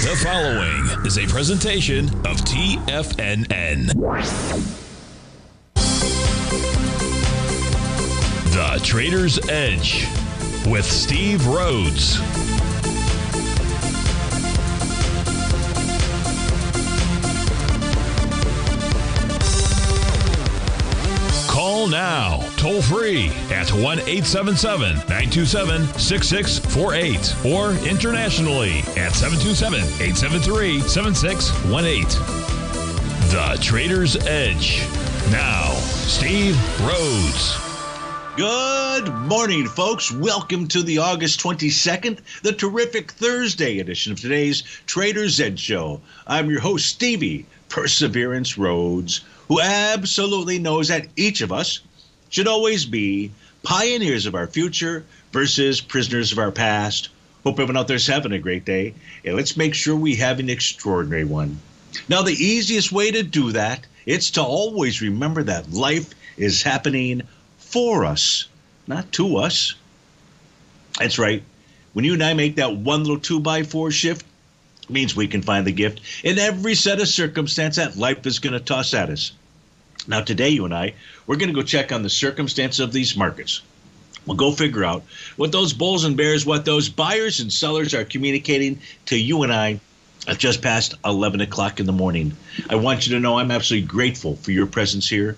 The following is a presentation of TFNN. The Trader's Edge with Steve Rhodes. Call now, toll free at 1-877-927-6648 or internationally at 727-873-7618. The Trader's Edge. Now, Steve Rhodes. Good morning, folks. Welcome to the August 22nd, the terrific Thursday edition of today's Trader's Edge Show. I'm your host, Stevie Perseverance Rhodes, who absolutely knows that each of us should always be pioneers of our future versus prisoners of our past. Hope everyone out there's having a great day, and let's make sure we have an extraordinary one. Now, the easiest way to do that is to always remember that life is happening for us, not to us. That's right. When you and I make that one little 2x4 shift, it means we can find the gift in every set of circumstance that life is going to toss at us. Now, today, you and I, we're going to go check on the circumstance of these markets. We'll go figure out what those bulls and bears, what those buyers and sellers are communicating to you and I at just past 11 o'clock in the morning. I want you to know I'm absolutely grateful for your presence here.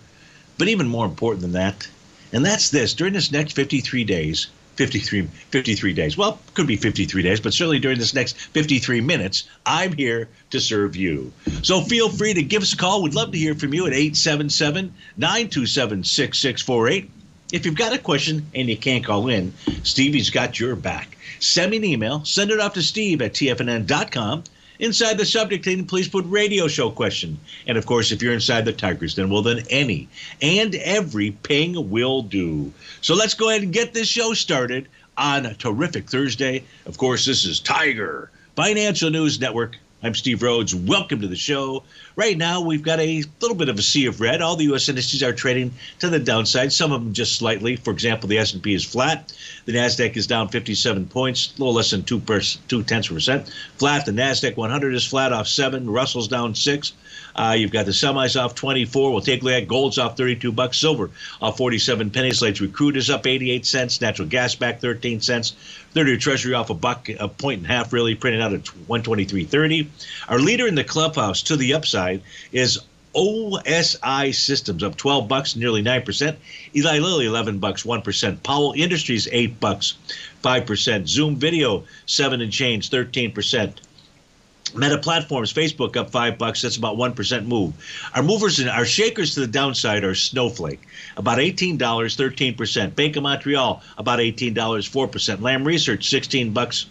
But even more important than that, and that's this, during this next 53 days, 53 days, well, could be 53 days, but certainly during this next 53 minutes, I'm here to serve you. So feel free to give us a call. We'd love to hear from you at 877-927-6648. If you've got a question and you can't call in, Stevie's got your back. Send me an email. Send it off to Steve at TFNN.com. Inside the subject line, please put radio show question. And of course, if you're inside the Tigers, then any and every ping will do. So let's go ahead and get this show started on a terrific Thursday. Of course, this is Tiger Financial News Network. I'm Steve Rhodes. Welcome to the show. Right now, we've got a little bit of a sea of red. All the U.S. indices are trading to the downside, some of them just slightly. For example, the S&P is flat. The NASDAQ is down 57 points, a little less than 0.2%. Flat. The NASDAQ 100 is flat off 7. Russell's down 6. You've got the semis off 24. We'll take a look at gold's off $32. Silver off 47 pennies. Latest crude is up 88 cents. Natural gas back 13 cents. 30-year Treasury off a point and a half, really, printed out at 123.30. Our leader in the clubhouse to the upside is OSI Systems, up $12, nearly 9%. Eli Lilly, $11, 1%. Powell Industries, $8, 5%. Zoom Video, 7 and change, 13%. Meta Platforms, Facebook up $5. That's about 1% move. Our movers and our shakers to the downside are Snowflake, about $18, 13%. Bank of Montreal, about $18, 4%. Lam Research, $16,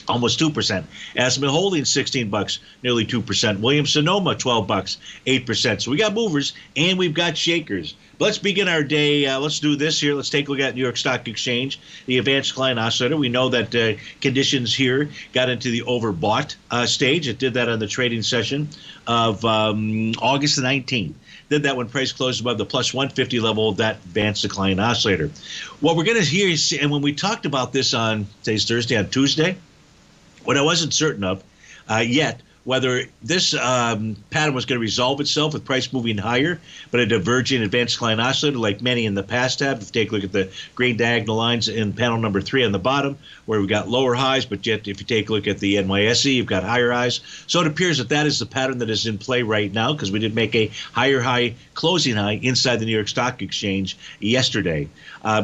almost 2%. Aspen Holdings, $16, nearly 2%. Williams Sonoma, $12, 8%. So we got movers and we've got shakers. But let's begin our day. Let's do this here. Let's take a look at New York Stock Exchange, the advanced client oscillator. We know that conditions here got into the overbought stage. It did that on the trading session of August the 19th. Did that when price closed above the plus 150 level of that advanced decline oscillator. What we're going to hear is, and when we talked about this on, today's Thursday, on Tuesday, what I wasn't certain of yet, whether this pattern was going to resolve itself with price moving higher, but a diverging advanced client oscillator like many in the past have. If you take a look at the green diagonal lines in panel number 3 on the bottom, where we've got lower highs, but yet if you take a look at the NYSE, you've got higher highs. So it appears that that is the pattern that is in play right now, because we did make a higher high, closing high inside the New York Stock Exchange yesterday.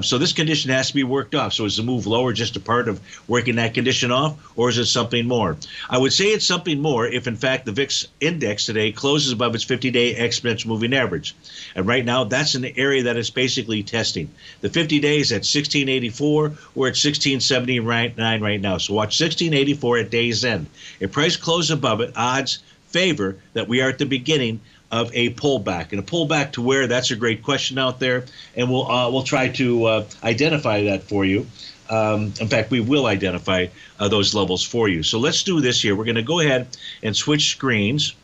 So this condition has to be worked off. So is the move lower just a part of working that condition off, or is it something more? I would say it's something more if, in fact, the VIX index today closes above its 50-day exponential moving average. And right now, that's an area that is basically testing. The 50 days at 1684, we're at 1679 right now. So watch 1684 at day's end. If price closes above it, odds favor that we are at the beginning of a pullback. And a pullback to where? That's a great question out there. And we'll try to identify that for you. In fact, we will identify those levels for you. So let's do this here. We're going to go ahead and switch screens.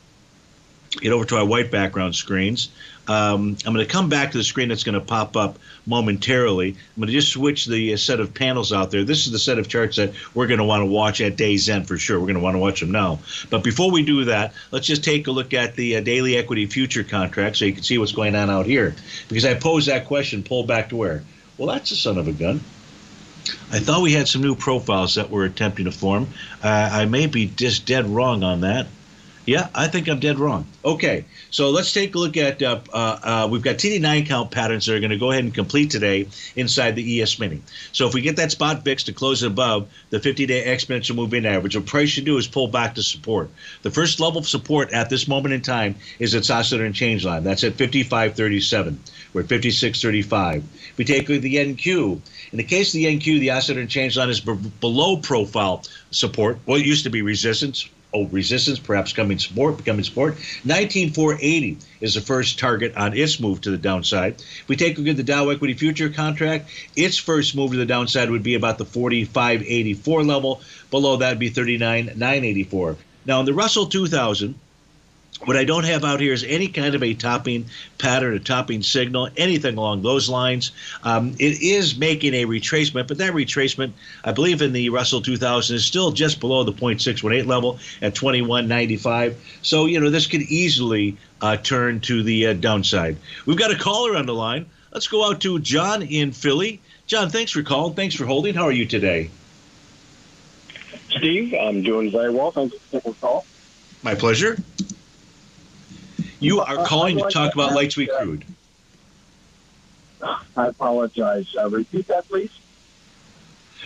get over to our white background screens. I'm going to come back to the screen that's going to pop up momentarily. I'm going to just switch the set of panels out there. This is the set of charts that we're going to want to watch at day's end for sure. We're going to want to watch them now. But before we do that, let's just take a look at the daily equity future contract so you can see what's going on out here. Because I posed that question, pull back to where? Well, that's a son of a gun. I thought we had some new profiles that we're attempting to form. I may be just dead wrong on that. Yeah, I think I'm dead wrong. Okay, so let's take a look at, we've got TD9 count patterns that are going to go ahead and complete today inside the ES Mini. So if we get that spot VIX to close above the 50-day exponential moving average, what price should do is pull back to support. The first level of support at this moment in time is its oscillator and change line. That's at 55.37. We're at 56.35. If we take the NQ, in the case of the NQ, the oscillator and change line is below profile support. Well, it used to be resistance. Resistance, perhaps becoming support. 19,480 is the first target on its move to the downside. If we take a look at the Dow Equity Future contract, its first move to the downside would be about the 45.84 level. Below that would be 39,984. Now, in the Russell 2000, what I don't have out here is any kind of a topping pattern, a topping signal, anything along those lines. It is making a retracement, but that retracement, I believe in the Russell 2000, is still just below the 0.618 level at 21.95. So, this could easily turn to the downside. We've got a caller on the line. Let's go out to John in Philly. John, thanks for calling. Thanks for holding. How are you today? Steve, I'm doing very well. Thanks for taking the call. My pleasure. You are calling to talk about light sweet crude. I apologize. Repeat that, please.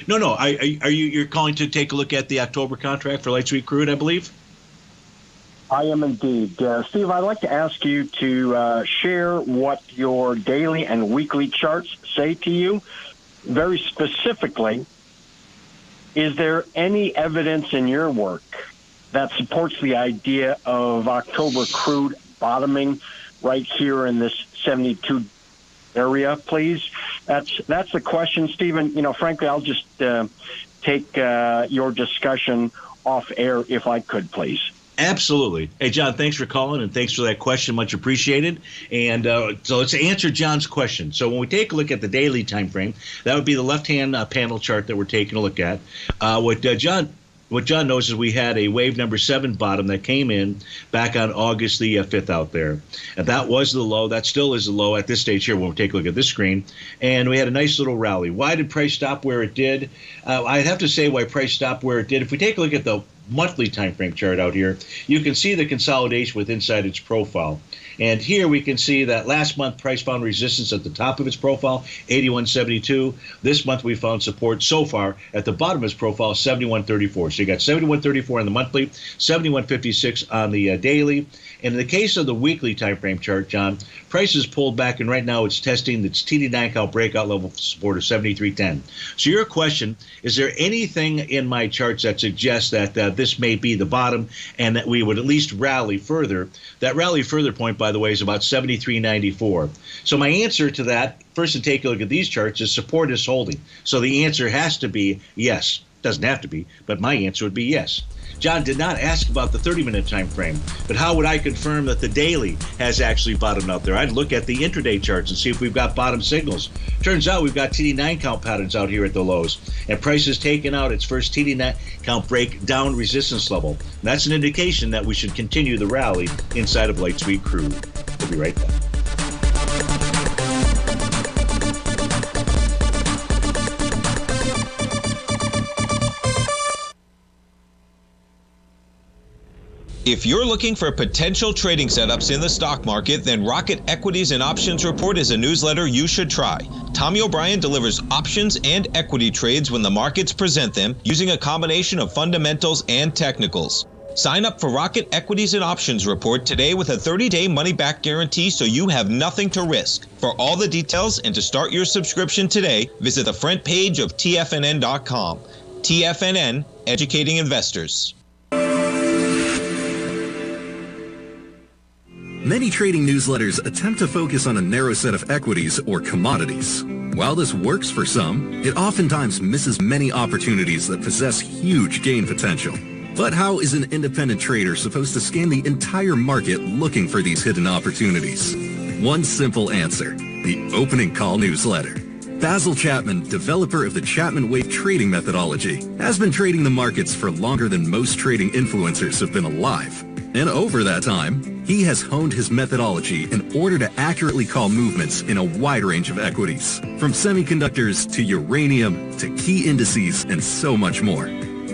No. You're calling to take a look at the October contract for light sweet crude, I believe? I am indeed. Steve, I'd like to ask you to share what your daily and weekly charts say to you. Very specifically, is there any evidence in your work that supports the idea of October crude bottoming right here in this 72 area, please? That's the question, Stephen. Frankly, I'll just take your discussion off air if I could, please. Absolutely. Hey, John, thanks for calling and thanks for that question. Much appreciated. And so let's answer John's question. So when we take a look at the daily time frame, that would be the left-hand panel chart that we're taking a look at. What John knows is we had a wave number 7 bottom that came in back on August the 5th out there. And that was the low. That still is the low at this stage here when we take a look at this screen. And we had a nice little rally. Why did price stop where it did? I'd have to say why price stopped where it did. If we take a look at the monthly time frame chart out here, you can see the consolidation with inside its profile. And here we can see that last month price found resistance at the top of its profile, 81.72. This month we found support so far at the bottom of its profile, 71.34. So you got 71.34 on the monthly, 71.56 on the daily. And in the case of the weekly time frame chart, John, price is pulled back, and right now it's testing its TD9 count breakout level support of 73.10. So your question, is there anything in my charts that suggests that this may be the bottom and that we would at least rally further? That rally further point, by the way, is about 73.94. So my answer to that, first to take a look at these charts, is support is holding. So the answer has to be yes. Doesn't have to be, but my answer would be yes. John did not ask about the 30-minute time frame, but how would I confirm that the daily has actually bottomed out there? I'd look at the intraday charts and see if we've got bottom signals. Turns out we've got TD9 count patterns out here at the lows, and price has taken out its first TD9 count break down resistance level. And that's an indication that we should continue the rally inside of light sweet crude. We'll be right back. If you're looking for potential trading setups in the stock market, then Rocket Equities and Options Report is a newsletter you should try. Tommy O'Brien delivers options and equity trades when the markets present them, using a combination of fundamentals and technicals. Sign up for Rocket Equities and Options Report today with a 30-day money-back guarantee, so you have nothing to risk. For all the details and to start your subscription today, visit the front page of TFNN.com. TFNN, educating investors. Many trading newsletters attempt to focus on a narrow set of equities or commodities. While this works for some, it oftentimes misses many opportunities that possess huge gain potential. But how is an independent trader supposed to scan the entire market looking for these hidden opportunities? One simple answer: the opening call newsletter. Basil Chapman, developer of the Chapman Wave trading methodology, has been trading the markets for longer than most trading influencers have been alive. And over that time, he has honed his methodology in order to accurately call movements in a wide range of equities, from semiconductors to uranium to key indices and so much more.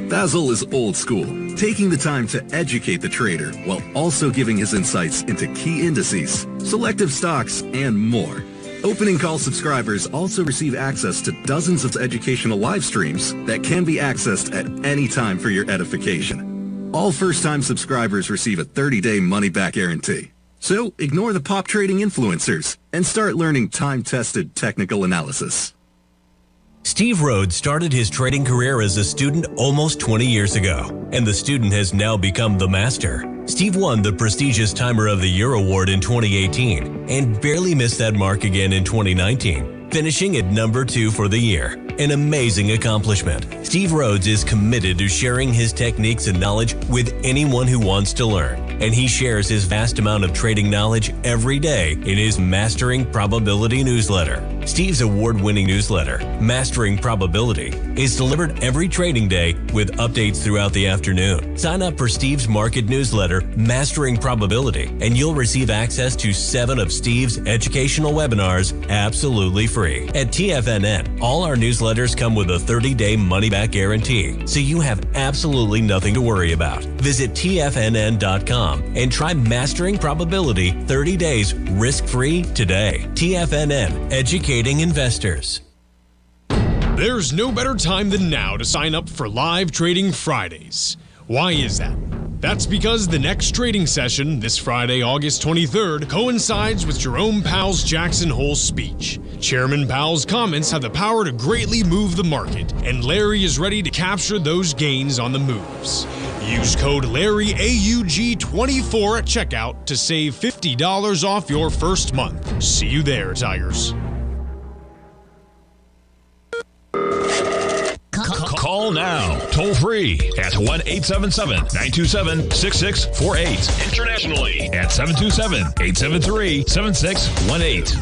Basil is old school, taking the time to educate the trader while also giving his insights into key indices, selective stocks, and more. Opening call subscribers also receive access to dozens of educational live streams that can be accessed at any time for your edification. All first-time subscribers receive a 30-day money-back guarantee. So ignore the pop trading influencers and start learning time-tested technical analysis. Steve Rhodes started his trading career as a student almost 20 years ago, and the student has now become the master. Steve won the prestigious Timer of the Year award in 2018 and barely missed that mark again in 2019, finishing at number 2 for the year. An amazing accomplishment. Steve Rhodes is committed to sharing his techniques and knowledge with anyone who wants to learn, and he shares his vast amount of trading knowledge every day in his Mastering Probability newsletter. Steve's award-winning newsletter, Mastering Probability, is delivered every trading day with updates throughout the afternoon. Sign up for Steve's market newsletter, Mastering Probability, and you'll receive access to 7 of Steve's educational webinars absolutely free. At TFNN, all our newsletters come with a 30-day money-back guarantee, so you have absolutely nothing to worry about. Visit TFNN.com and try Mastering Probability 30 days risk-free today. TFNN, educating investors. There's no better time than now to sign up for Live Trading Fridays. Why is that? That's because the next trading session, this Friday, August 23rd, coincides with Jerome Powell's Jackson Hole speech. Chairman Powell's comments have the power to greatly move the market, and Larry is ready to capture those gains on the moves. Use code LarryAUG24 at checkout to save $50 off your first month. See you there, Tigers. Call now, toll free at 1-877-927-6648. Internationally at 727-873-7618.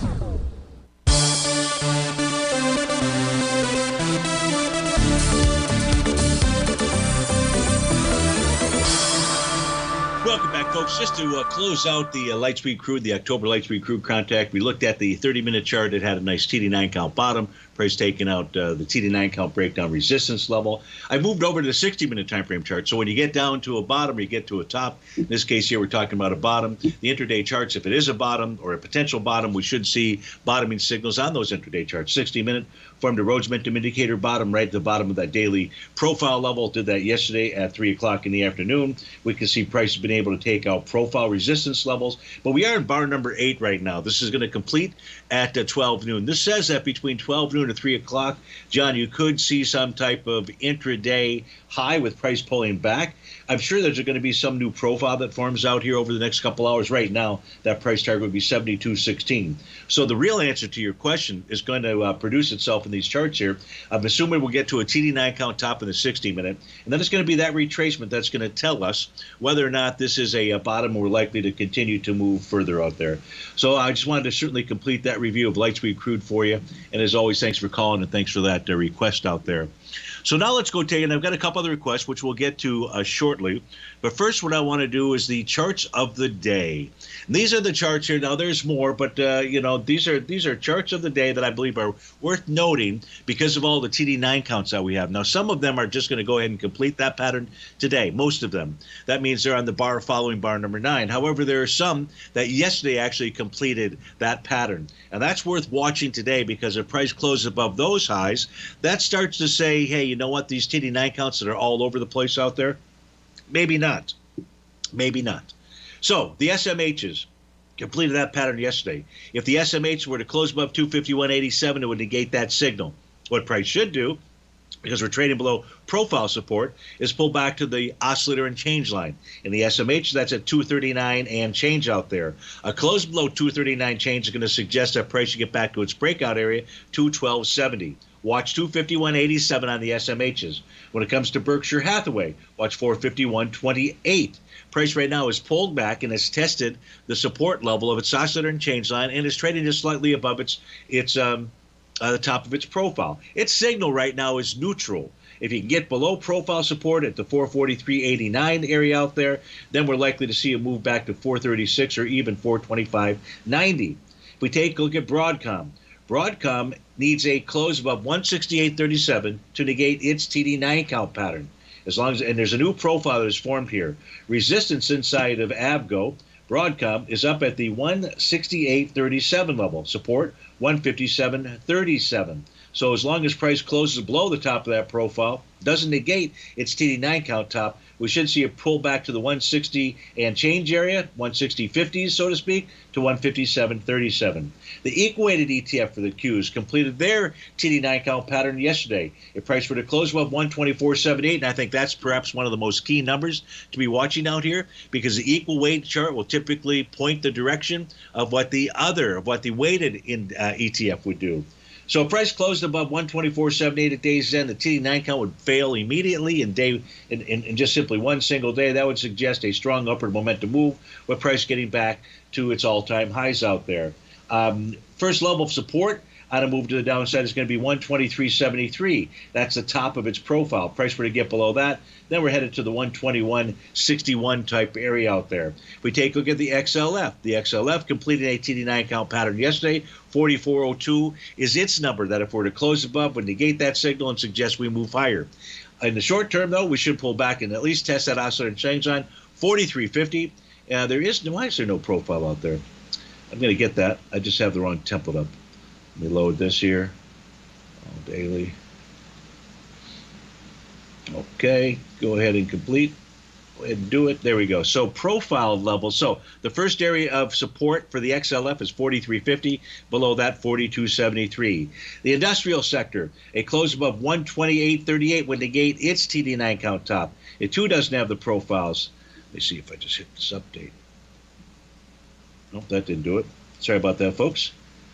Welcome back, folks. Just to close out the Lightspeed Crude, the October Lightspeed Crude contact, we looked at the 30-minute chart. It had a nice TD9 count bottom. Price taking out the TD9 count breakdown resistance level. I moved over to the 60-minute time frame chart. So when you get down to a bottom, you get to a top. In this case here, we're talking about a bottom. The intraday charts, if it is a bottom or a potential bottom, we should see bottoming signals on those intraday charts. 60-minute formed a Rhodes Momentum Indicator bottom right at the bottom of that daily profile level. Did that yesterday at 3 o'clock in the afternoon. We can see price has been able to take out profile resistance levels. But we are in bar number 8 right now. This is going to complete at 12 noon. This says that between 12 noon to 3 o'clock, John, you could see some type of intraday high with price pulling back. I'm sure there's going to be some new profile that forms out here over the next couple hours. Right now, that price target would be 72.16. So the real answer to your question is going to produce itself in these charts here. I'm assuming we'll get to a TD9 count top in the 60-minute, and then it's going to be that retracement that's going to tell us whether or not this is a bottom. We're likely to continue to move further out there. So I just wanted to certainly complete that review of Lightspeed Crude for you. And as always, thanks for calling and thanks for that request out there. So now let's go take, and I've got a couple other requests, which we'll get to shortly. But first, what I want to do is the charts of the day. And these are the charts here. Now, there's more, but these are charts of the day that I believe are worth noting because of all the TD9 counts that we have. Now, some of them are just going to go ahead and complete that pattern today. Most of them. That means they're on the bar following bar number 9. However, there are some that yesterday actually completed that pattern, and that's worth watching today because if price closes above those highs, that starts to say, hey, you know what? These TD9 counts that are all over the place out there. Maybe not. Maybe not. So the SMHs completed that pattern yesterday. If the SMH were to close above 251.87, it would negate that signal. What price should do, because we're trading below profile support, is pull back to the oscillator and change line. In the SMH, that's at 239 and change out there. A close below 239 change is going to suggest that price should get back to its breakout area, 212.70. Watch 251.87 on the SMHs. When it comes to Berkshire Hathaway, watch 451.28. Price right now is pulled back and has tested the support level of its oscillator and change line and is trading just slightly above the top of its profile. Its signal right now is neutral. If you can get below profile support at the 443.89 area out there, then we're likely to see a move back to 436 or even 425.90. If we take a look at Broadcom needs a close above 168.37 to negate its TD9 count pattern. And there's a new profile that is formed here. Resistance inside of Avgo, Broadcom, is up at the 168.37 level. Support 157.37. So as long as price closes below the top of that profile, doesn't negate its TD9 count top, we should see a pull back to the 160 and change area, 160.50s, so to speak, to 157.37. The equal-weighted ETF for the Qs completed their TD9 count pattern yesterday. It priced for the close above 124.78, and I think that's perhaps one of the most key numbers to be watching out here, because the equal weight chart will typically point the direction of what the weighted ETF would do. So if price closed above 124.78 at day's end, the TD9 count would fail immediately in just simply one single day. That would suggest a strong upward momentum move, with price getting back to its all-time highs out there. First level of support on a move to the downside is going to be 123.73. That's the top of its profile. Price were to get below that, then we're headed to the 121.61 type area out there. If we take a look at the XLF completed a TD9 count pattern yesterday. 44.02 is its number that if we're to close above would negate that signal and suggest we move higher. In the short term, though, we should pull back and at least test that oscillator and change line, 43.50. Why is there no profile out there? I'm going to get that. I just have the wrong template up. Let me load this here. Daily. Okay, go ahead and complete. Go ahead and do it. There we go. So profile level. So the first area of support for the XLF is 43.50. Below that, 42.73. The industrial sector, a close above 128.38 would negate its TD9 count top. It too doesn't have the profiles. Let me see if I just hit this update. Nope, that didn't do it. Sorry about that, folks.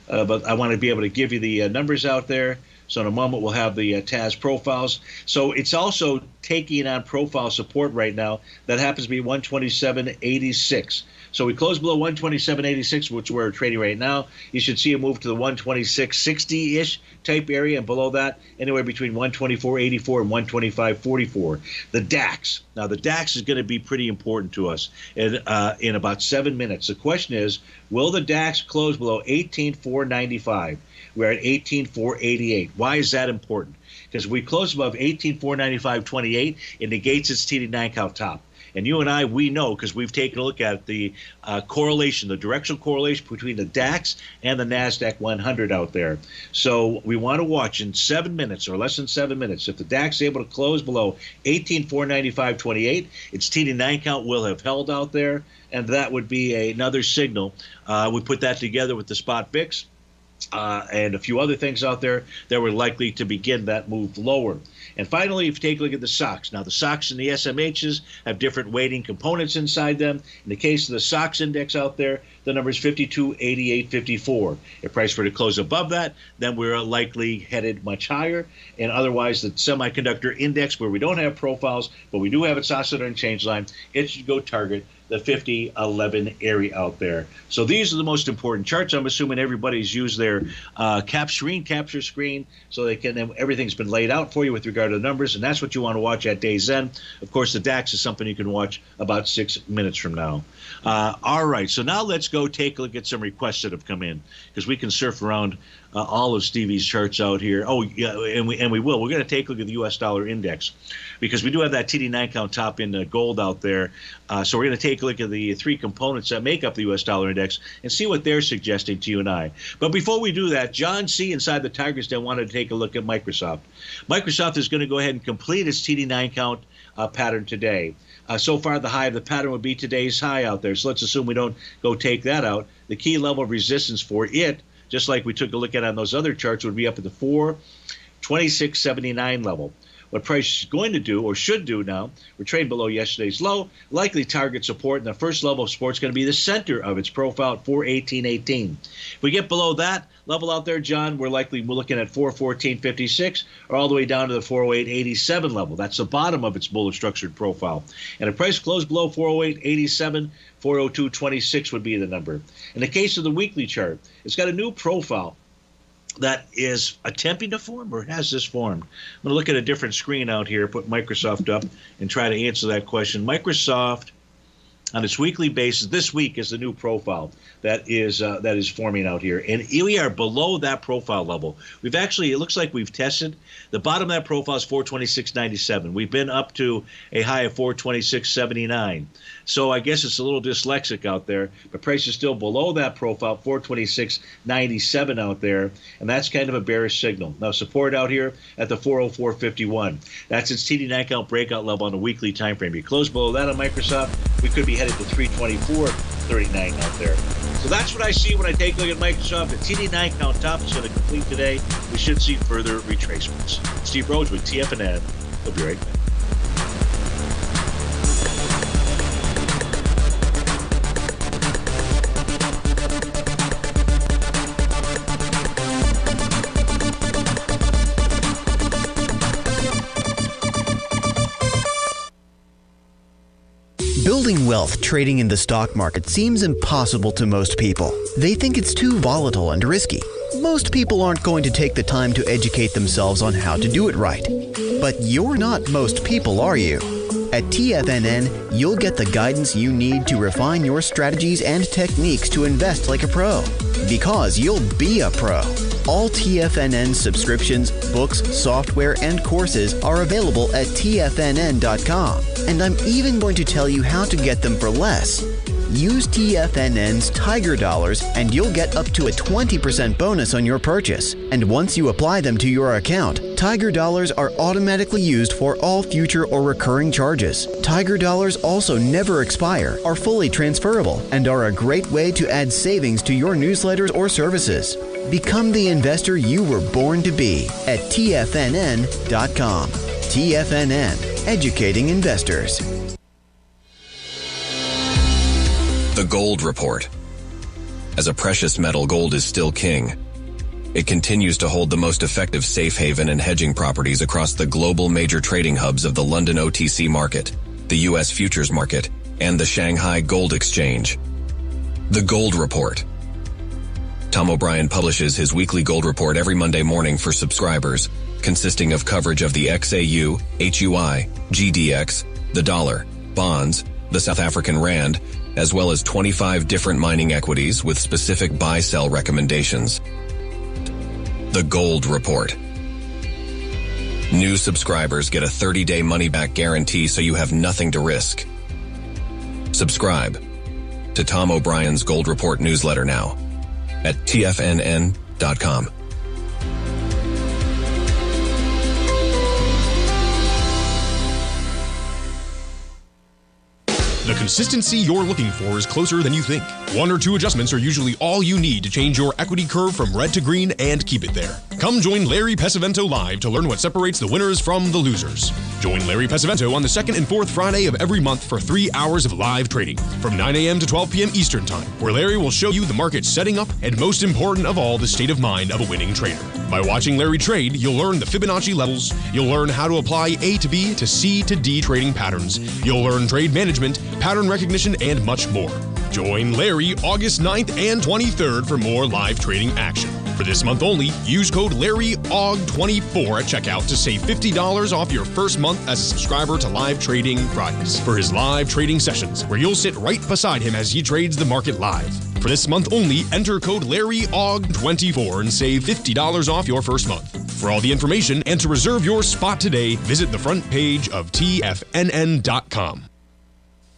But I want to be able to give you the numbers out there. So in a moment, we'll have the TAS profiles. So it's also taking on profile support right now. That happens to be 127.86. So we close below 127.86, which we're trading right now. You should see a move to the 126.60-ish type area, and below that, anywhere between 124.84 and 125.44. The DAX. Now, the DAX is going to be pretty important to us in about 7 minutes. The question is, will the DAX close below 18,495? We're at 18,488. Why is that important? Because we close above 18,495.28, it negates its TD9 count top. And you and I, we know, because we've taken a look at the correlation, the directional correlation between the DAX and the NASDAQ 100 out there. So we want to watch in 7 minutes or less than 7 minutes. If the DAX is able to close below 18,495.28, its TD9 count will have held out there, and that would be another signal. We put that together with the spot VIX. And a few other things out there that were likely to begin that move lower. And finally, if you take a look at the SOX. Now, the SOX and the SMHs have different weighting components inside them. In the case of the SOX index out there, the number is 52.8854. If price were to close above that, then we're likely headed much higher. And otherwise, the semiconductor index, where we don't have profiles, but we do have its oscillator and change line, it should go target the 50-11 area out there. So these are the most important charts. I'm assuming everybody's used their capture screen, so they can. Everything's been laid out for you with regard to the numbers, and that's what you want to watch at day's end. Of course, the DAX is something you can watch about 6 minutes from now. All right, so now let's go take a look at some requests that have come in, because we can surf around all of Stevie's charts out here. Oh, yeah, and we will. We're going to take a look at the U.S. dollar index, because we do have that TD9 count top in gold out there. So we're going to take a look at the three components that make up the U.S. dollar index and see what they're suggesting to you and I. But before we do that, John C. inside the Tigers Den wanted to take a look at Microsoft. Microsoft is going to go ahead and complete its TD9 count pattern today. So far, the high of the pattern would be today's high out there. So let's assume we don't go take that out. The key level of resistance for it, just like we took a look at on those other charts, would be up at the 26.79 level. What price is going to do or should do now, we're trading below yesterday's low, likely target support, and the first level of support is going to be the center of its profile at 418.18. If we get below that level out there, John, we're looking at 414.56 or all the way down to the 408.87 level. That's the bottom of its bullish structured profile. And if price closed below 408.87, 402.26 would be the number. In the case of the weekly chart, it's got a new profile that is attempting to form, or has this formed? I'm going to look at a different screen out here, put Microsoft up, and try to answer that question. Microsoft, on its weekly basis, this week is the new profile that is forming out here, and we are below that profile level. We've actually, it looks like we've tested. The bottom of that profile is 426.97. We've been up to a high of 426.79. So I guess it's a little dyslexic out there, but price is still below that profile, 426.97 out there, and that's kind of a bearish signal. Now support out here at the 404.51. That's its TD9 count breakout level on a weekly time frame. You close below that on Microsoft, we could be headed to 324.39 out there. So that's what I see when I take a look at Microsoft. The TD9 count top is going to complete today. We should see further retracements. Steve Rhodes with TFNN. We'll be right back. Building wealth trading in the stock market seems impossible to most people. They think it's too volatile and risky. Most people aren't going to take the time to educate themselves on how to do it right. But you're not most people, are you? At TFNN, you'll get the guidance you need to refine your strategies and techniques to invest like a pro. Because you'll be a pro. All TFNN subscriptions, books, software, and courses are available at TFNN.com. And I'm even going to tell you how to get them for less. Use TFNN's Tiger Dollars and you'll get up to a 20% bonus on your purchase. And once you apply them to your account, Tiger Dollars are automatically used for all future or recurring charges. Tiger Dollars also never expire, are fully transferable, and are a great way to add savings to your newsletters or services. Become the investor you were born to be at TFNN.com. TFNN, educating investors. The Gold Report. As a precious metal, gold is still king. It continues to hold the most effective safe haven and hedging properties across the global major trading hubs of the London OTC market, the US futures market, and the Shanghai Gold Exchange. The Gold Report. Tom O'Brien publishes his weekly gold report every Monday morning for subscribers, consisting of coverage of the XAU, HUI, GDX, the dollar, bonds, the South African rand, as well as 25 different mining equities with specific buy-sell recommendations. The Gold Report. New subscribers get a 30-day money-back guarantee so you have nothing to risk. Subscribe to Tom O'Brien's Gold Report newsletter now at TFNN.com. The consistency you're looking for is closer than you think. 1 or 2 adjustments are usually all you need to change your equity curve from red to green and keep it there. Come join Larry Pesavento live to learn what separates the winners from the losers. Join Larry Pesavento on the 2nd and 4th Friday of every month for 3 hours of live trading from 9 a.m. to 12 p.m. Eastern Time, where Larry will show you the market setting up and, most important of all, the state of mind of a winning trader. By watching Larry trade, you'll learn the Fibonacci levels, you'll learn how to apply A to B to C to D trading patterns, you'll learn trade management, pattern recognition, and much more. Join Larry August 9th and 23rd for more live trading action. For this month only, use code LarryAug24 at checkout to save $50 off your first month as a subscriber to Live Trading Fridays for his live trading sessions, where you'll sit right beside him as he trades the market live. For this month only, enter code LarryAug24 and save $50 off your first month. For all the information and to reserve your spot today, visit the front page of TFNN.com.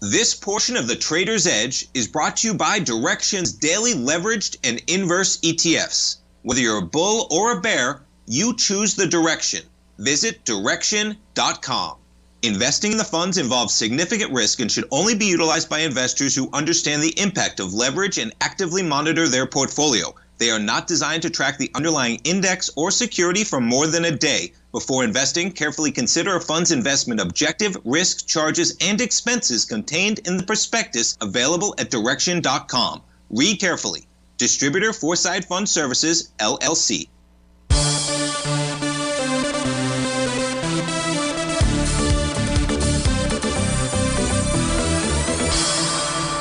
This portion of the Trader's Edge is brought to you by Direxion's daily leveraged and inverse ETFs. Whether you're a bull or a bear, you choose the direction. Visit Direxion.com. Investing in the funds involves significant risk and should only be utilized by investors who understand the impact of leverage and actively monitor their portfolio. They are not designed to track the underlying index or security for more than a day. Before investing, carefully consider a fund's investment objective, risk, charges, and expenses contained in the prospectus available at Direxion.com. Read carefully. Distributor Foreside Fund Services, LLC.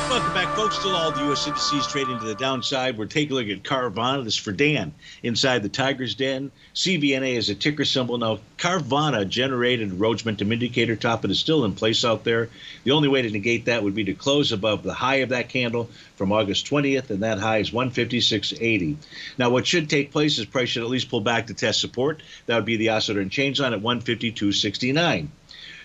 Welcome back, folks. Still all the U.S. indices trading to the downside. We're taking a look at Carvana. This is for Dan inside the Tiger's Den. CVNA is a ticker symbol. Now, Carvana generated Rhodes Momentum Indicator top. It is still in place out there. The only way to negate that would be to close above the high of that candle from August 20th, and that high is 156.80. Now, what should take place is price should at least pull back to test support. That would be the oscillator and change line at 152.69.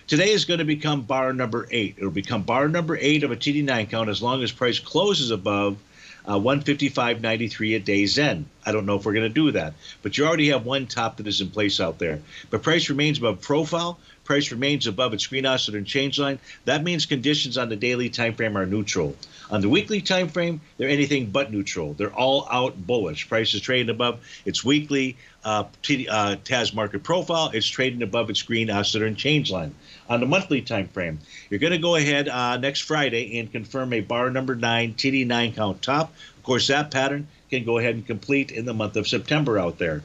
Today is going to become bar number 8. It'll become bar number 8 of a TD9 count as long as price closes above 155.93 at day's end. I don't know if we're going to do that, but you already have one top that is in place out there. But price remains above profile. Price remains above its green oscillator and change line. That means conditions on the daily time frame are neutral. On the weekly time frame, they're anything but neutral. They're all out bullish. Price is trading above its weekly TAS market profile. It's trading above its green oscillator and change line. On the monthly time frame, you're going to go ahead next Friday and confirm a bar number 9 TD9 count top. Of course, that pattern can go ahead and complete in the month of September out there.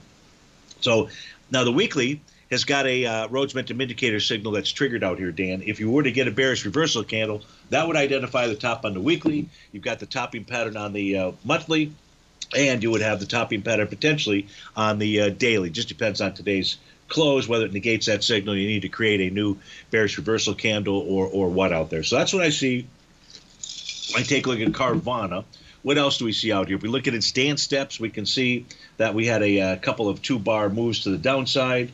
So now the weekly has got a Rhodes Momentum Indicator signal that's triggered out here, Dan. If you were to get a bearish reversal candle, that would identify the top on the weekly. You've got the topping pattern on the monthly, and you would have the topping pattern potentially on the daily. Just depends on today's close, whether it negates that signal. You need to create a new bearish reversal candle or what out there. So that's what I see. I take a look at Carvana. What else do we see out here? If we look at its dance steps, we can see that we had a couple of 2-bar moves to the downside.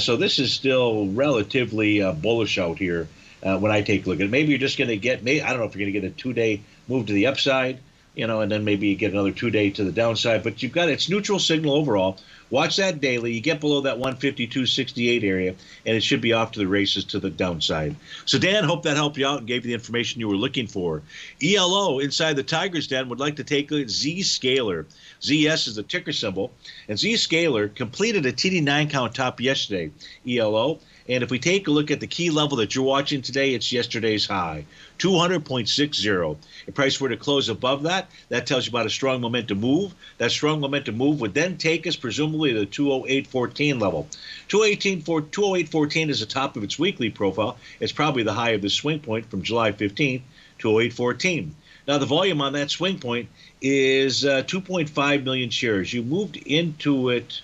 So this is still relatively bullish out here when I take a look at it. Maybe you're just going to get, I don't know if you're going to get a 2-day move to the upside, and then maybe you get another 2-day to the downside. But you've got its neutral signal overall. Watch that daily. You get below that 152.68 area, and it should be off to the races to the downside. So, Dan, hope that helped you out and gave you the information you were looking for. ELO inside the Tiger's Den would like to take a Z-Scaler. ZS is the ticker symbol, and Z-Scaler completed a TD9 count top yesterday, ELO. And if we take a look at the key level that you're watching today, it's yesterday's high, 200.60. If price were to close above that, that tells you about a strong momentum move. That strong momentum move would then take us presumably to the 208.14 level. 208.14 is the top of its weekly profile. It's probably the high of the swing point from July 15th, 208.14. Now, the volume on that swing point is 2.5 million shares. You moved into it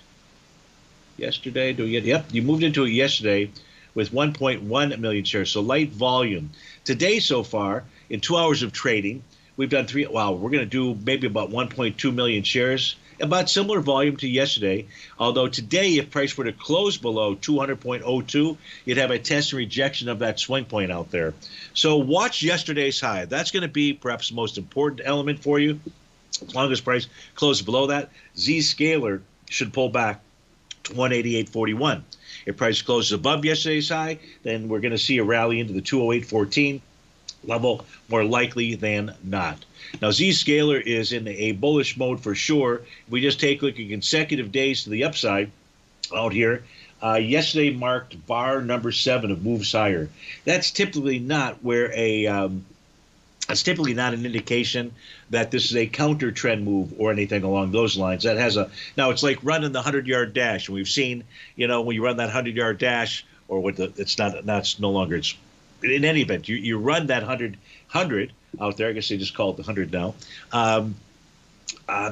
yesterday. You moved into it yesterday with 1.1 million shares, so light volume. Today so far, in 2 hours of trading, we've done we're going to do maybe about 1.2 million shares, about similar volume to yesterday, although today, if price were to close below 200.02, you'd have a test and rejection of that swing point out there. So watch yesterday's high. That's going to be perhaps the most important element for you. As long as price closes below that, Z-Scaler should pull back to 188.41. If price closes above yesterday's high, then we're going to see a rally into the 208.14 level, more likely than not. Now, Z-Scaler is in a bullish mode for sure. If we just take a look at consecutive days to the upside out here, yesterday marked bar number 7 of moves higher. That's typically not where it's typically not an indication that this is a counter trend move or anything along those lines. That has now it's like running the 100-yard dash, and we've seen, when you run that 100-yard dash, or it's no longer. It's in any event, you run that 100 out there. I guess they just call it the 100 now.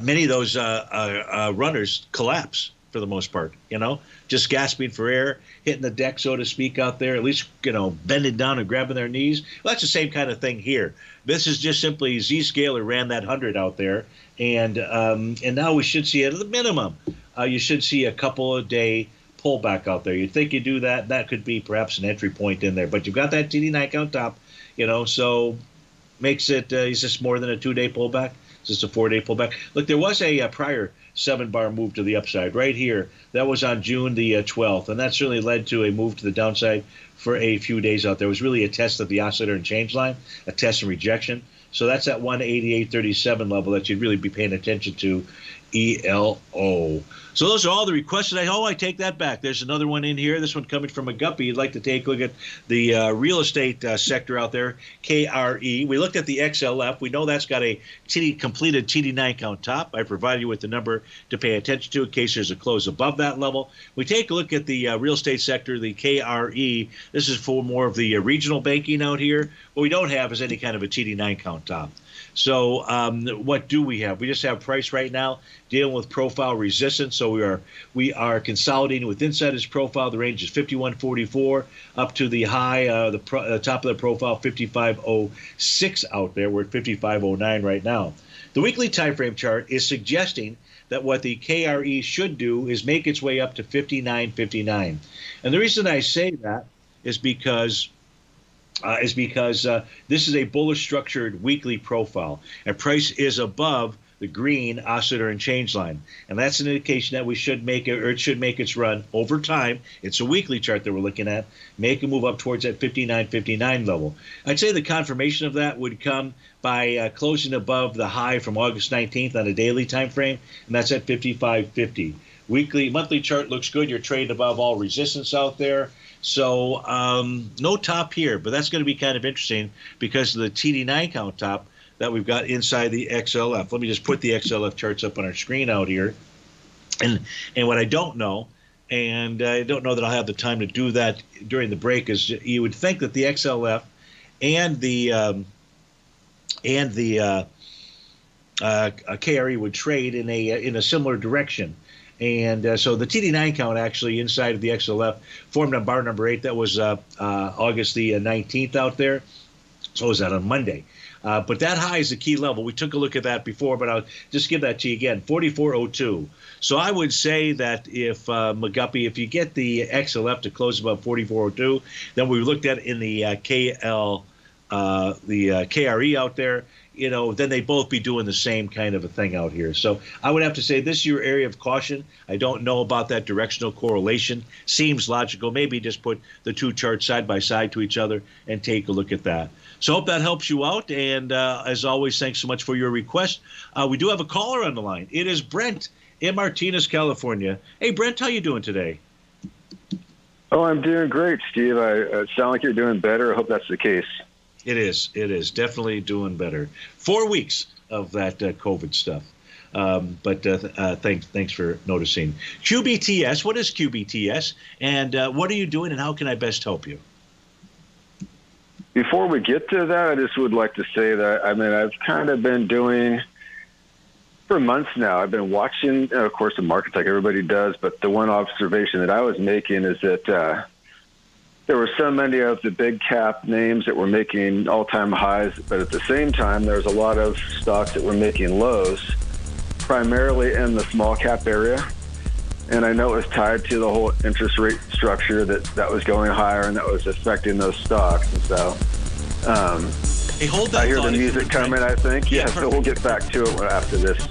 Many of those runners collapse for the most part, just gasping for air, hitting the deck, so to speak, out there, at least, bending down and grabbing their knees. Well, that's the same kind of thing here. This is just simply Z-Scaler ran that 100 out there, and now we should see at the minimum, you should see a couple of day pullback out there. You'd think you do that, that could be perhaps an entry point in there, but you've got that TD9 count top, so makes it, is this more than a 2-day pullback? Is this a 4-day pullback? Look, there was a prior 7-bar move to the upside right here. That was on June the 12th, and that certainly led to a move to the downside for a few days out there. It was really a test of the oscillator and change line, a test and rejection. So that's at 188.37 level that you'd really be paying attention to ELO. So those are all the requests today. Oh, I take that back. There's another one in here. This one coming from a guppy. You'd like to take a look at the real estate sector out there, KRE. We looked at the XLF. We know that's got a completed TD9 count top. I provided you with the number to pay attention to in case there's a close above that level. We take a look at the real estate sector, the KRE. This is for more of the regional banking out here. What we don't have is any kind of a TD9 count top. So what do we have? We just have price right now dealing with profile resistance. So we are consolidating with inside this profile. The range is 51.44 up to the high, the top of the profile 55.06 out there. We're at 55.09 right now. The weekly time frame chart is suggesting that what the KRE should do is make its way up to 59.59. And the reason I say that is because this is a bullish structured weekly profile, and price is above the green oscillator and change line, and that's an indication that we should make it, or it should make its run over time. It's a weekly chart that we're looking at, make a move up towards that 59.59 level. I'd say the confirmation of that would come by closing above the high from August 19th on a daily time frame, and that's at 55.50. Monthly chart looks good. You're trading above all resistance out there. So no top here, but that's going to be kind of interesting because of the TD9 count top that we've got inside the XLF. Let me just put the XLF charts up on our screen out here. And what I don't know, and I don't know that I'll have the time to do that during the break, is you would think that the XLF and the KRE would trade in a similar direction. And so the TD9 count actually inside of the XLF formed on bar number 8. That was August the 19th out there. So was that on Monday. But that high is the key level. We took a look at that before, but I'll just give that to you again, 44.02. So I would say that if McGuppy, if you get the XLF to close above 44.02, then we looked at in the KRE out there, then they both be doing the same kind of a thing out here. So I would have to say this is your area of caution. I don't know about that directional correlation. Seems logical. Maybe just put the two charts side by side to each other and take a look at that. So hope that helps you out. And as always, thanks so much for your request. We do have a caller on the line. It is Brent in Martinez, California. Hey, Brent, how you doing today? Oh, I'm doing great, Steve. I sound like you're doing better. I hope that's the case. It is definitely doing better. 4 weeks of that COVID stuff. But thanks for noticing. QBTS, what is QBTS? And what are you doing and how can I best help you? Before we get to that, I just would like to say that, I've kind of been doing, for months now, I've been watching, of course, the markets like everybody does, but the one observation that I was making is that there were so many of the big cap names that were making all-time highs, but at the same time, there's a lot of stocks that were making lows, primarily in the small cap area. And I know it was tied to the whole interest rate structure that was going higher and that was affecting those stocks. And so hey, hold that I hear thought the music coming, I think. Yeah, so we'll get back to it after this.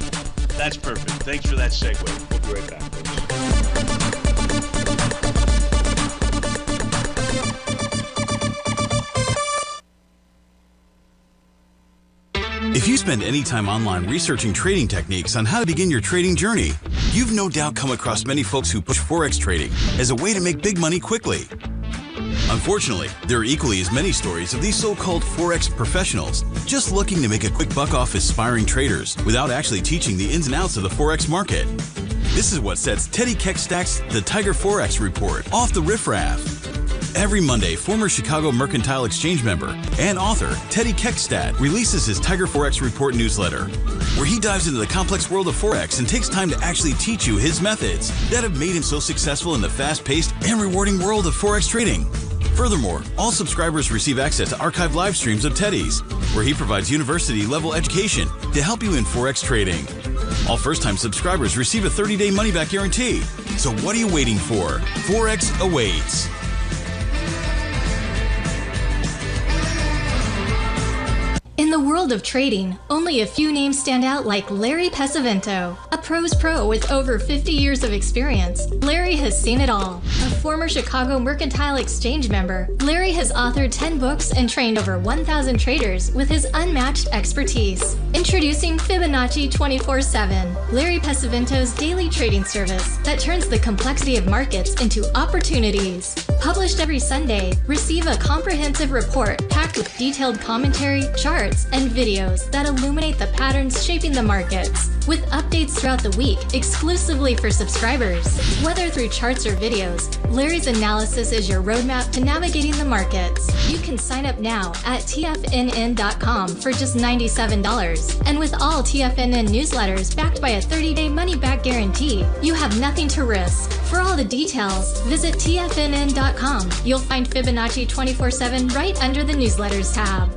That's perfect. Thanks for that segue. We'll be right back, folks. If you spend any time online researching trading techniques on how to begin your trading journey, you've no doubt come across many folks who push Forex trading as a way to make big money quickly. Unfortunately, there are equally as many stories of these so-called Forex professionals just looking to make a quick buck off aspiring traders without actually teaching the ins and outs of the Forex market. This is what sets Teddy Keckstack's The Tiger Forex Report off the riffraff. Every Monday, former Chicago Mercantile Exchange member and author Teddy Keckstack releases his Tiger Forex Report newsletter, where he dives into the complex world of Forex and takes time to actually teach you his methods that have made him so successful in the fast-paced and rewarding world of Forex trading. Furthermore, all subscribers receive access to archived live streams of Teddy's, where he provides university-level education to help you in Forex trading. All first-time subscribers receive a 30-day money-back guarantee. So what are you waiting for? Forex awaits. In the world of trading, only a few names stand out like Larry Pesavento. A pro's pro with over 50 years of experience, Larry has seen it all. A former Chicago Mercantile Exchange member, Larry has authored 10 books and trained over 1,000 traders with his unmatched expertise. Introducing Fibonacci 24/7, Larry Pesavento's daily trading service that turns the complexity of markets into opportunities. Published every Sunday, receive a comprehensive report packed with detailed commentary, charts, and videos that illuminate the patterns shaping the markets, with updates throughout the week exclusively for subscribers. Whether through charts or videos, Larry's analysis is your roadmap to navigating the markets. You can sign up now at TFNN.com for just $97. And with all TFNN newsletters backed by a 30-day money-back guarantee, you have nothing to risk. For all the details, visit TFNN.com. You'll find Fibonacci 24/7 right under the newsletters tab.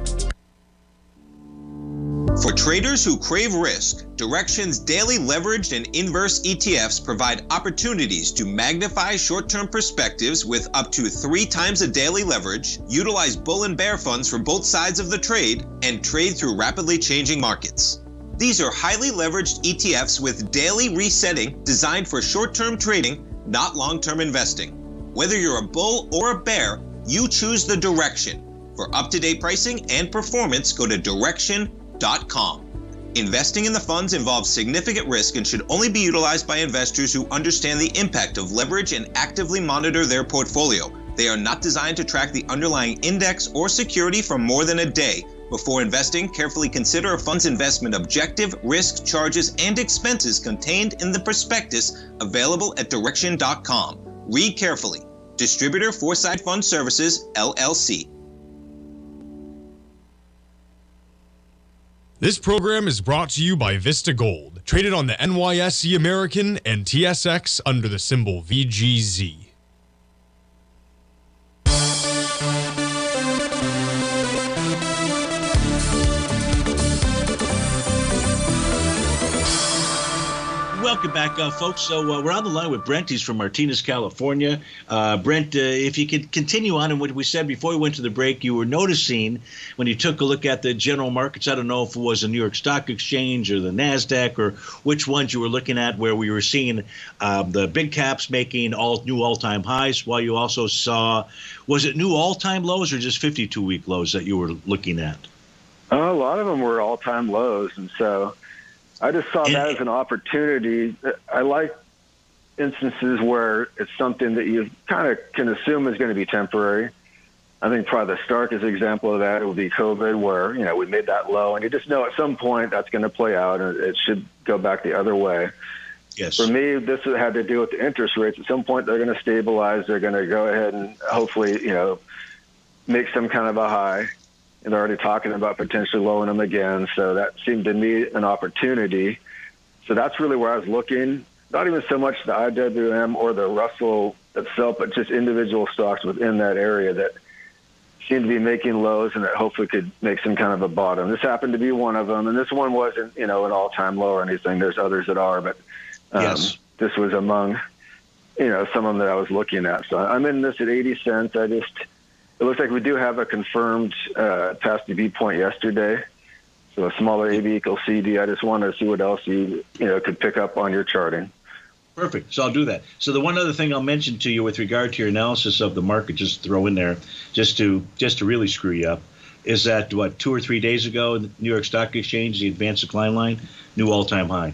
For traders who crave risk, Direxion's daily leveraged and inverse ETFs provide opportunities to magnify short-term perspectives with up to 3 times a daily leverage, utilize bull and bear funds for both sides of the trade, and trade through rapidly changing markets. These are highly leveraged ETFs with daily resetting designed for short-term trading, not long-term investing. Whether you're a bull or a bear, you choose the Direxion. For up-to-date pricing and performance, go to Direxion.com. Investing in the funds involves significant risk and should only be utilized by investors who understand the impact of leverage and actively monitor their portfolio. They are not designed to track the underlying index or security for more than a day. Before investing, carefully consider a fund's investment objective, risk, charges, and expenses contained in the prospectus available at Direxion.com. Read carefully. Distributor Foresight Fund Services, LLC. This program is brought to you by Vista Gold, traded on the NYSE American and TSX under the symbol VGZ. Welcome back, folks. So we're on the line with Brent. He's from Martinez, California. Brent, if you could continue on in what we said before we went to the break, you were noticing when you took a look at the general markets, I don't know if it was the New York Stock Exchange or the NASDAQ or which ones you were looking at, where we were seeing the big caps making new all-time highs, while you also saw, was it new all-time lows or just 52-week lows that you were looking at? A lot of them were all-time lows, and so I just saw that as an opportunity. I like instances where it's something that you kind of can assume is going to be temporary. I think probably the starkest example of that would be COVID, where, we made that low, and you just know at some point that's going to play out, and it should go back the other way. Yes. For me, this had to do with the interest rates. At some point, they're going to stabilize. They're going to go ahead and hopefully, make some kind of a high. And they're already talking about potentially lowering them again. So that seemed to me an opportunity. So that's really where I was looking. Not even so much the IWM or the Russell itself, but just individual stocks within that area that seemed to be making lows and that hopefully could make some kind of a bottom. This happened to be one of them. And this one wasn't, an all-time low or anything. There's others that are. But yes, this was among, some of them that I was looking at. So I'm in this at 80 cents. It looks like we do have a confirmed past dB point yesterday. So a smaller AB equals CD. I just wanted to see what else you could pick up on your charting. Perfect. So I'll do that. So the one other thing I'll mention to you with regard to your analysis of the market, just throw in there, just to really screw you up, is that 2 or 3 days ago, the New York Stock Exchange, the advanced decline line, new all-time high.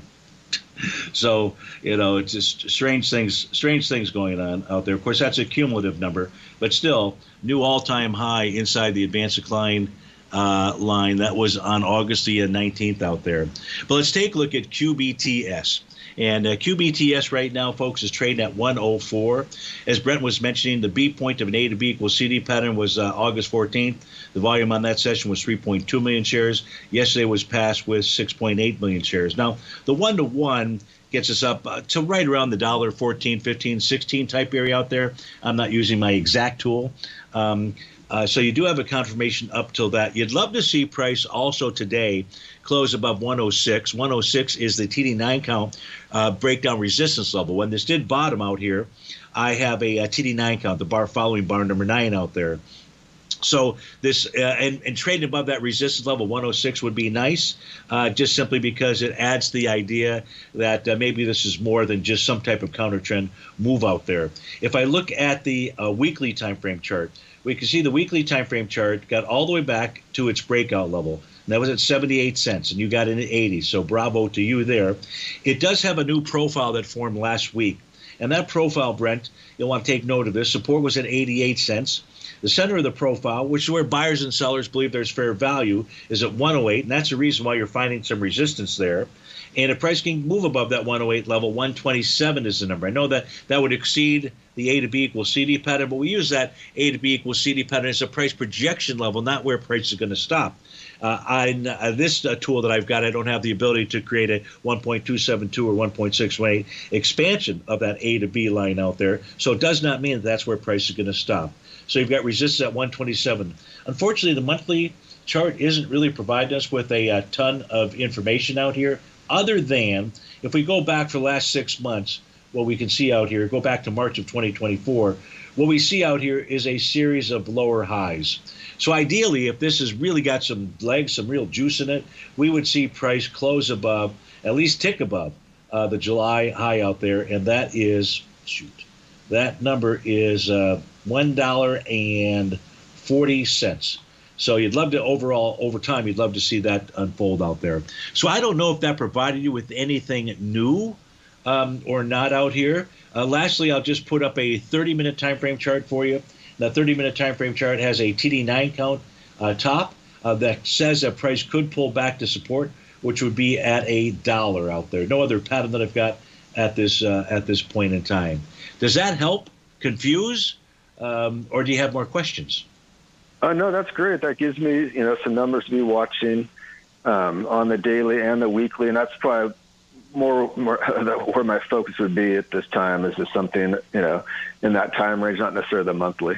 So, it's just strange things going on out there. Of course, that's a cumulative number, but still, new all-time high inside the advanced decline line. That was on August the 19th out there. But let's take a look at QBTS. And QBTS right now, folks, is trading at 104. As Brent was mentioning, the B point of an A to B equals CD pattern was August 14th. The volume on that session was 3.2 million shares. Yesterday was passed with 6.8 million shares. Now, the 1-to-1 gets us up to right around the $14, 15, 16 type area out there. I'm not using my exact tool. So you do have a confirmation up till that. You'd love to see price also today close above 106. 106 is the TD9 count breakdown resistance level. When this did bottom out here, I have a TD9 count, the bar following bar number 9 out there. So this and trading above that resistance level 106 would be nice, just simply because it adds the idea that maybe this is more than just some type of counter trend move out there. If I look at the weekly time frame chart, we can see the weekly time frame chart got all the way back to its breakout level. And that was at 78 cents, and you got in at 80. So bravo to you there. It does have a new profile that formed last week. And that profile, Brent, you'll want to take note of this. Support was at 88 cents. The center of the profile, which is where buyers and sellers believe there's fair value, is at 108, and that's the reason why you're finding some resistance there. And if price can move above that 108 level, 127 is the number. I know that that would exceed the A to B equals CD pattern, but we use that A to B equals CD pattern as a price projection level, not where price is going to stop. On this tool that I've got, I don't have the ability to create a 1.272 or 1.618 expansion of that A to B line out there. So it does not mean that that's where price is going to stop. So you've got resistance at 127. Unfortunately, the monthly chart isn't really providing us with a ton of information out here, other than if we go back for the last 6 months, what we can see out here, go back to March of 2024, what we see out here is a series of lower highs. So ideally, if this has really got some legs, some real juice in it, we would see price close above, at least tick above the July high out there, and that is, that number is $1.40. So you'd love to overall, over time, you'd love to see that unfold out there. So I don't know if that provided you with anything new or not out here. Lastly, I'll just put up a 30-minute time frame chart for you. That 30-minute time frame chart has a TD9 count top that says that price could pull back to support, which would be at $1 out there. No other pattern that I've got at this point in time. Does that help confuse, or do you have more questions? No, that's great. That gives me, some numbers to be watching on the daily and the weekly, and that's probably more where my focus would be at this time. Is just something, in that time range, not necessarily the monthly.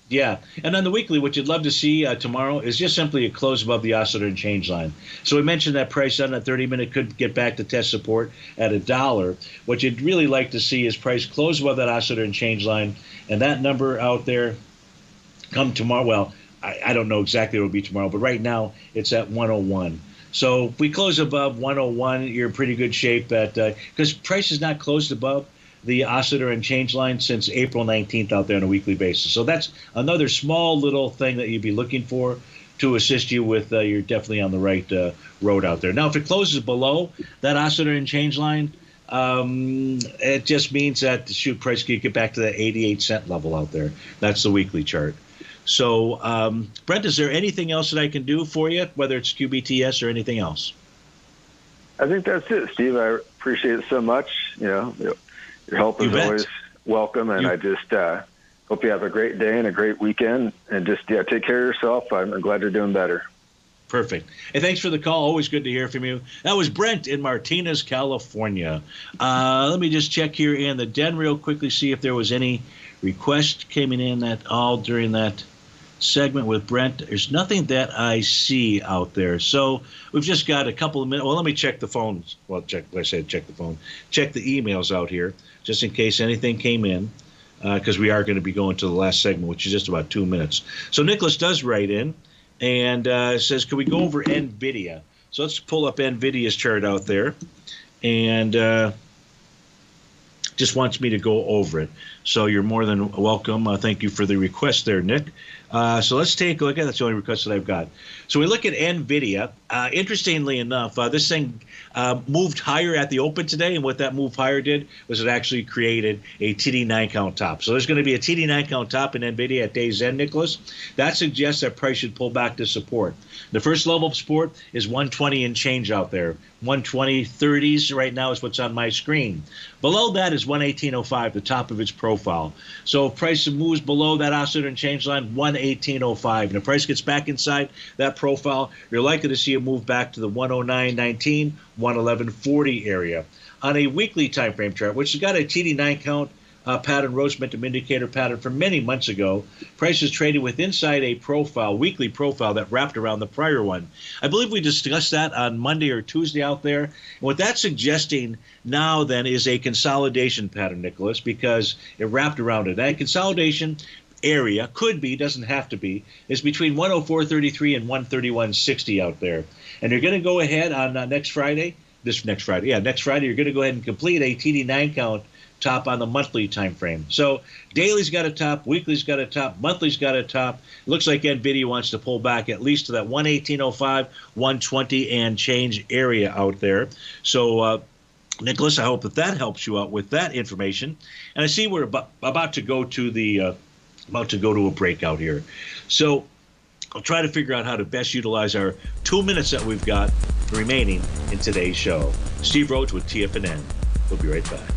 Yeah, and on the weekly, what you'd love to see tomorrow is just simply a close above the oscillator and change line. So we mentioned that price on that 30-minute could get back to test support at $1. What you'd really like to see is price close above that oscillator and change line, and that number out there come tomorrow. Well, I don't know exactly what it'll be tomorrow, but right now it's at 101. So if we close above 101, you're in pretty good shape. Because price is not closed above the oscillator and change line since April 19th out there on a weekly basis. So that's another small little thing that you'd be looking for to assist you with you're definitely on the right road out there. Now, if it closes below that oscillator and change line, it just means that the shoot price could get back to the 88-cent level out there. That's the weekly chart. So, Brent, is there anything else that I can do for you, whether it's QBTS or anything else? I think that's it, Steve. I appreciate it so much. Your help is always welcome, and I just hope you have a great day and a great weekend, and just take care of yourself. I'm glad you're doing better. Perfect. Hey, thanks for the call. Always good to hear from you. That was Brent in Martinez, California. Let me just check here in the den real quickly, see if there was any request coming in at all during that segment with Brent. There's nothing that I see out there. So we've just got a couple of minutes. Well, let me check the phones. Well, check the phone. Check the emails out here, just in case anything came in, because we are going to be going to the last segment, which is just about 2 minutes. So Nicholas does write in and says, can we go over NVIDIA? So let's pull up NVIDIA's chart out there. And just wants me to go over it. So you're more than welcome. Thank you for the request there, Nick. So let's take a look at it. That's the only request that I've got. So we look at NVIDIA. Interestingly enough, this thing moved higher at the open today, and what that move higher did was it actually created a TD9 count top. So there's going to be a TD9 count top in NVIDIA at day's end, Nicholas. That suggests that price should pull back to support. The first level of support is 120 and change out there. 120.30s right now is what's on my screen. Below that is 118.05, the top of its profile. So if price moves below that oscillator and change line, 118.05. And if price gets back inside that profile, you're likely to see a move back to the 109.19, 111.40 area. On a weekly time frame chart, which has got a TD9 count pattern, Rhodes momentum indicator pattern from many months ago, price is traded with inside a profile, weekly profile that wrapped around the prior one. I believe we discussed that on Monday or Tuesday out there. And what that's suggesting now then is a consolidation pattern, Nicholas, because it wrapped around it. That consolidation area, could be, doesn't have to be, is between 104.33 and 131.60 out there. And you're going to go ahead on next Friday, next Friday, you're going to go ahead and complete a TD9 count top on the monthly time frame. So daily's got a top, weekly's got a top, monthly's got a top. It looks like NVIDIA wants to pull back at least to that 118.05, 120 and change area out there. So Nicholas, I hope that helps you out with that information. And I see we're about to go to a breakout here. So I'll try to figure out how to best utilize our 2 minutes that we've got remaining in today's show. Steve Rhodes with TFNN. We'll be right back.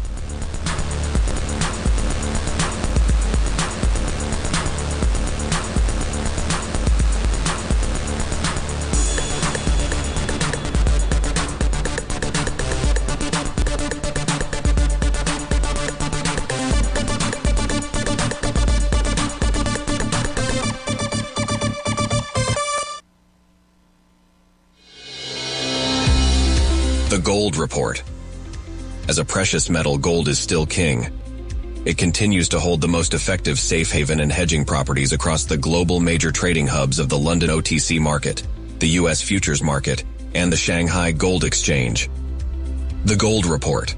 The Gold Report. As a precious metal, gold is still king. It continues to hold the most effective safe haven and hedging properties across the global major trading hubs of the London OTC market, the U.S. futures market, and the Shanghai Gold Exchange. The Gold Report.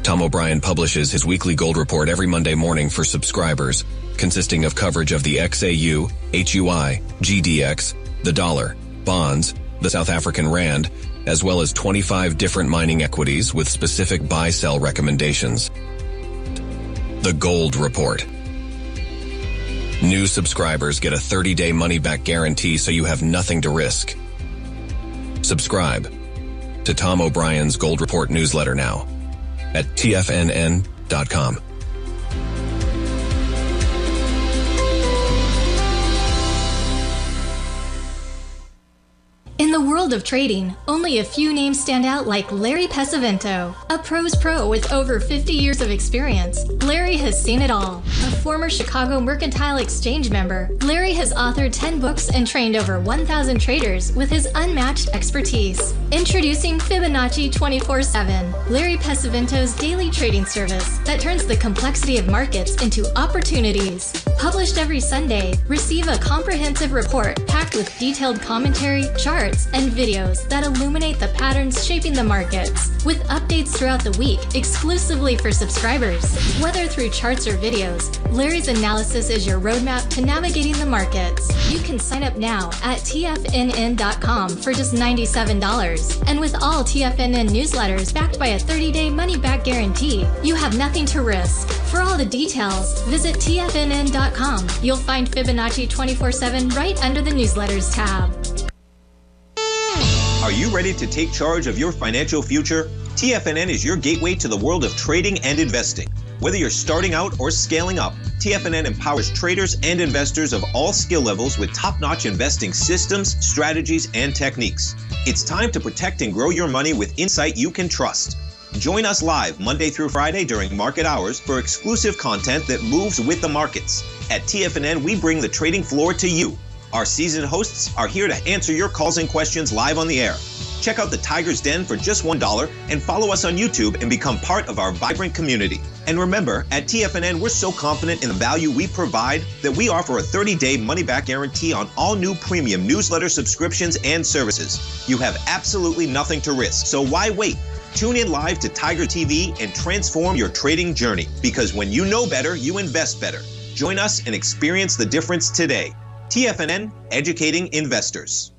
Tom O'Brien publishes his weekly gold report every Monday morning for subscribers, consisting of coverage of the XAU, HUI, GDX, the dollar, bonds, the South African rand, as well as 25 different mining equities with specific buy-sell recommendations. The Gold Report. New subscribers get a 30-day money-back guarantee so you have nothing to risk. Subscribe to Tom O'Brien's Gold Report newsletter now at TFNN.com. In the world of trading, only a few names stand out like Larry Pesavento. A pro's pro with over 50 years of experience, Larry has seen it all. A former Chicago Mercantile Exchange member, Larry has authored 10 books and trained over 1,000 traders with his unmatched expertise. Introducing Fibonacci 24/7, Larry Pesavento's daily trading service that turns the complexity of markets into opportunities. Published every Sunday, receive a comprehensive report packed with detailed commentary, charts, and videos that illuminate the patterns shaping the markets, with updates throughout the week exclusively for subscribers. Whether through charts or videos, Larry's analysis is your roadmap to navigating the markets. You can sign up now at TFNN.com for just $97. And with all TFNN newsletters backed by a 30-day money-back guarantee, you have nothing to risk. For all the details, visit TFNN.com. You'll find Fibonacci 24/7 right under the newsletters tab. Are you ready to take charge of your financial future? TFNN is your gateway to the world of trading and investing. Whether you're starting out or scaling up, TFNN empowers traders and investors of all skill levels with top-notch investing systems, strategies, and techniques. It's time to protect and grow your money with insight you can trust. Join us live Monday through Friday during market hours for exclusive content that moves with the markets. At TFNN, we bring the trading floor to you. Our seasoned hosts are here to answer your calls and questions live on the air. Check out the Tiger's Den for just $1 and follow us on YouTube and become part of our vibrant community. And remember, at TFNN, we're so confident in the value we provide that we offer a 30-day money-back guarantee on all new premium newsletter subscriptions and services. You have absolutely nothing to risk, so why wait? Tune in live to Tiger TV and transform your trading journey, because when you know better, you invest better. Join us and experience the difference today. TFNN, educating investors.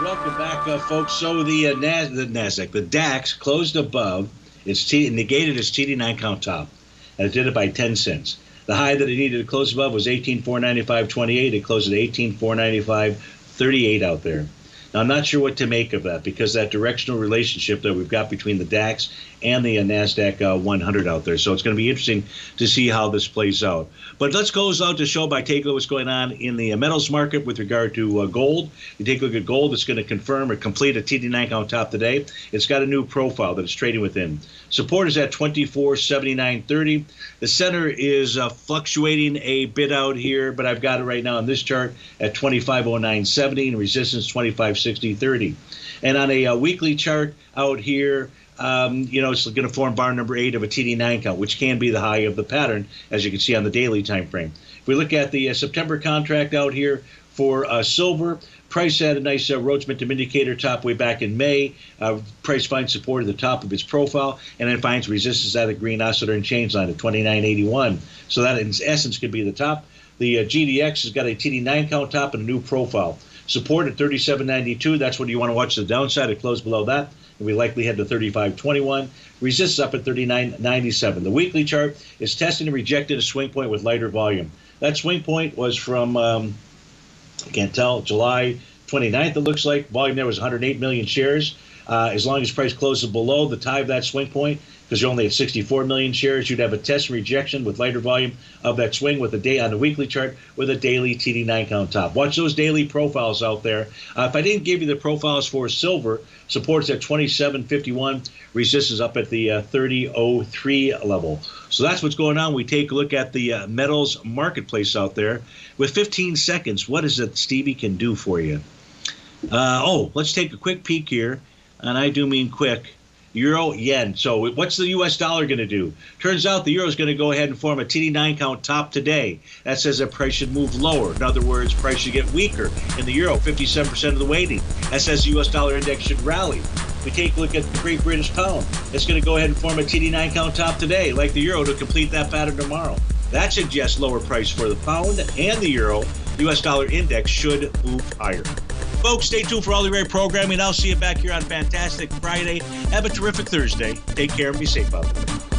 Welcome back, folks. So the NASDAQ, the DAX, closed above its negated its TD9 count top, and it did it by 10 cents. The high that it needed to close above was 18,495.28. It closed at 18,495.38 out there. Now, I'm not sure what to make of that, because that directional relationship that we've got between the DAX and the NASDAQ 100 out there. So it's going to be interesting to see how this plays out. But let's close out the show by taking a look at what's going on in the metals market with regard to gold. You take a look at gold, it's going to confirm or complete a TD9 count top today. It's got a new profile that it's trading within. Support is at 24.7930. The center is fluctuating a bit out here, but I've got it right now on this chart at 25.0970 and resistance 25.6030. And on a weekly chart out here, it's going to form bar number 8 of a TD9 count, which can be the high of the pattern, as you can see on the daily time frame. If we look at the September contract out here for silver, price had a nice Rhodes Momentum Indicator top way back in May. Price finds support at the top of its profile, and then finds resistance at a green oscillator and change line at 29.81. So that, in essence, could be the top. The GDX has got a TD9 count top and a new profile. Support at 37.92. That's when you want to watch the downside. It closed below that, and we likely head to 35.21. Resistance up at 39.97. The weekly chart is testing and rejected a swing point with lighter volume. That swing point was from, I can't tell, July 29th, it looks like. Volume there was 108 million shares. As long as price closes below the tie of that swing point, because you're only at 64 million shares, you'd have a test and rejection with lighter volume of that swing with a day on the weekly chart with a daily TD9 count top. Watch those daily profiles out there. If I didn't give you the profiles for silver, support's at 27.51, resistance up at the 30.03 level. So that's what's going on. We take a look at the metals marketplace out there. With 15 seconds, what is it Stevie can do for you? Let's take a quick peek here, and I do mean quick. Euro, yen. So what's the U.S. dollar going to do? Turns out the euro is going to go ahead and form a TD9 count top today. That says that price should move lower. In other words, price should get weaker in the euro, 57% of the weighting. That says the U.S. dollar index should rally. We take a look at the Great British pound. It's going to go ahead and form a TD9 count top today, like the euro, to complete that pattern tomorrow. That suggests lower price for the pound and the euro. U.S. dollar index should move higher. Folks, stay tuned for all the great programming. I'll see you back here on Fantastic Friday. Have a terrific Thursday. Take care and be safe out there.